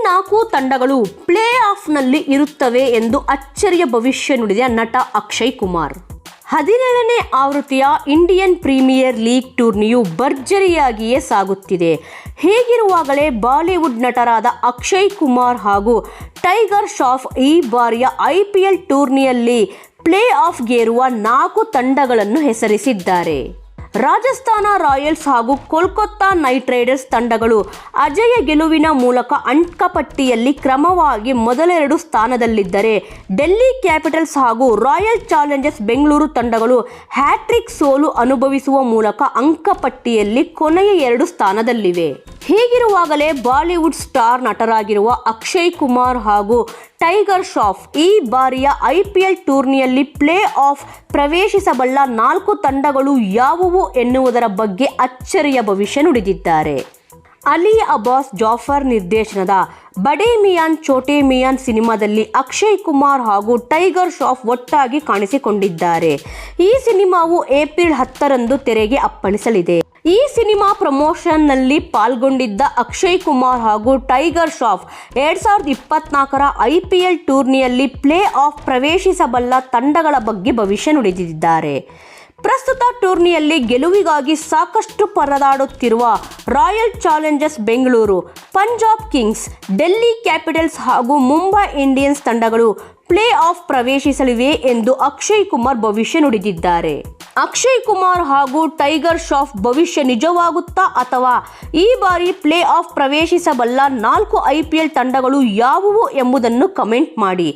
4 ತಂಡಗಳು ಪ್ಲೇ ಆಫ್ನಲ್ಲಿ ಇರುತ್ತವೆ ಎಂದು ಅಚ್ಚರಿಯ ಭವಿಷ್ಯ ನುಡಿದ ನಟ ಅಕ್ಷಯ್ ಕುಮಾರ್. 17ನೇ ಆವೃತ್ತಿಯ ಇಂಡಿಯನ್ ಪ್ರೀಮಿಯರ್ ಲೀಗ್ ಟೂರ್ನಿಯು ಭರ್ಜರಿಯಾಗಿಯೇ ಸಾಗುತ್ತಿದೆ. ಹೀಗಿರುವಾಗಲೇ ಬಾಲಿವುಡ್ ನಟರಾದ ಅಕ್ಷಯ್ ಕುಮಾರ್ ಹಾಗೂ ಟೈಗರ್ ಶ್ರಾಫ್ ಈ ಬಾರಿಯ IPL ಟೂರ್ನಿಯಲ್ಲಿ ಪ್ಲೇ ಆಫ್ಗೇರುವ 4 ತಂಡಗಳನ್ನು ಹೆಸರಿಸಿದ್ದಾರೆ. ರಾಜಸ್ಥಾನ ರಾಯಲ್ಸ್ ಹಾಗೂ ಕೋಲ್ಕತ್ತಾ ನೈಟ್ ರೈಡರ್ಸ್ ತಂಡಗಳು ಅಜೇಯ ಗೆಲುವಿನ ಮೂಲಕ ಅಂಕಪಟ್ಟಿಯಲ್ಲಿ ಕ್ರಮವಾಗಿ ಮೊದಲ 2 ಸ್ಥಾನದಲ್ಲಿದ್ದರೆ, ಡೆಲ್ಲಿ ಕ್ಯಾಪಿಟಲ್ಸ್ ಹಾಗೂ ರಾಯಲ್ ಚಾಲೆಂಜರ್ಸ್ ಬೆಂಗಳೂರು ತಂಡಗಳು ಹ್ಯಾಟ್ರಿಕ್ ಸೋಲು ಅನುಭವಿಸುವ ಮೂಲಕ ಅಂಕಪಟ್ಟಿಯಲ್ಲಿ ಕೊನೆಯ 2 ಸ್ಥಾನದಲ್ಲಿವೆ. ಹೀಗಿರುವಾಗಲೇ ಬಾಲಿವುಡ್ ಸ್ಟಾರ್ ನಟರಾಗಿರುವ ಅಕ್ಷಯ್ ಕುಮಾರ್ ಹಾಗೂ ಟೈಗರ್ ಶ್ರಾಫ್ ಈ ಬಾರಿಯ IPL ಟೂರ್ನಿಯಲ್ಲಿ ಪ್ಲೇ ಆಫ್ ಪ್ರವೇಶಿಸಬಲ್ಲ 4 ತಂಡಗಳು ಯಾವುವು ಎನ್ನುವುದರ ಬಗ್ಗೆ ಅಚ್ಚರಿಯ ಭವಿಷ್ಯ ನುಡಿದಿದ್ದಾರೆ. ಅಲಿ ಅಬ್ಬಾಸ್ ಜಾಫರ್ ನಿರ್ದೇಶನದ ಬಡೇ ಮಿಯಾನ್ ಚೋಟೆ ಮಿಯಾನ್ ಸಿನಿಮಾದಲ್ಲಿ ಅಕ್ಷಯ್ ಕುಮಾರ್ ಹಾಗೂ ಟೈಗರ್ ಶ್ರಾಫ್ ಒಟ್ಟಾಗಿ ಕಾಣಿಸಿಕೊಂಡಿದ್ದಾರೆ. ಈ ಸಿನಿಮಾವು ಏಪ್ರಿಲ್ 10ರಂದು ತೆರೆಗೆ ಅಪ್ಪಳಿಸಲಿದೆ. ಈ ಸಿನಿಮಾ ಪ್ರಮೋಷನ್ನಲ್ಲಿ ಪಾಲ್ಗೊಂಡಿದ್ದ ಅಕ್ಷಯ್ ಕುಮಾರ್ ಹಾಗೂ ಟೈಗರ್ ಶ್ರಾಫ್ 2024ರ IPL ಟೂರ್ನಿಯಲ್ಲಿ ಪ್ಲೇ ಆಫ್ ಪ್ರವೇಶಿಸಬಲ್ಲ ತಂಡಗಳ ಬಗ್ಗೆ ಭವಿಷ್ಯ ನುಡಿದಿದ್ದಾರೆ. ಪ್ರಸ್ತುತ ಟೂರ್ನಿಯಲ್ಲಿ ಗೆಲುವಿಗಾಗಿ ಸಾಕಷ್ಟು ಪರದಾಡುತ್ತಿರುವ Royal Challengers Bengaluru, Punjab Kings, Delhi Capitals ಹಾಗೂ ಮುಂಬೈ ಇಂಡಿಯನ್ಸ್ ತಂಡಗಳು ಪ್ಲೇ ಆಫ್ ಪ್ರವೇಶಿಸಲಿವೆ ಎಂದು ಅಕ್ಷಯ್ ಕುಮಾರ್ ಭವಿಷ್ಯ ನುಡಿದಿದ್ದಾರೆ. ಅಕ್ಷಯ್ ಕುಮಾರ್ ಹಾಗೂ ಟೈಗರ್ ಶ್ರಾಫ್ ಭವಿಷ್ಯ ನಿಜವಾಗುತ್ತಾ ಅಥವಾ ಈ ಬಾರಿ ಪ್ಲೇ ಆಫ್ ಪ್ರವೇಶಿಸಬಲ್ಲ 4 IPL ತಂಡಗಳು ಯಾವುವು ಎಂಬುದನ್ನು ಕಮೆಂಟ್ ಮಾಡಿ.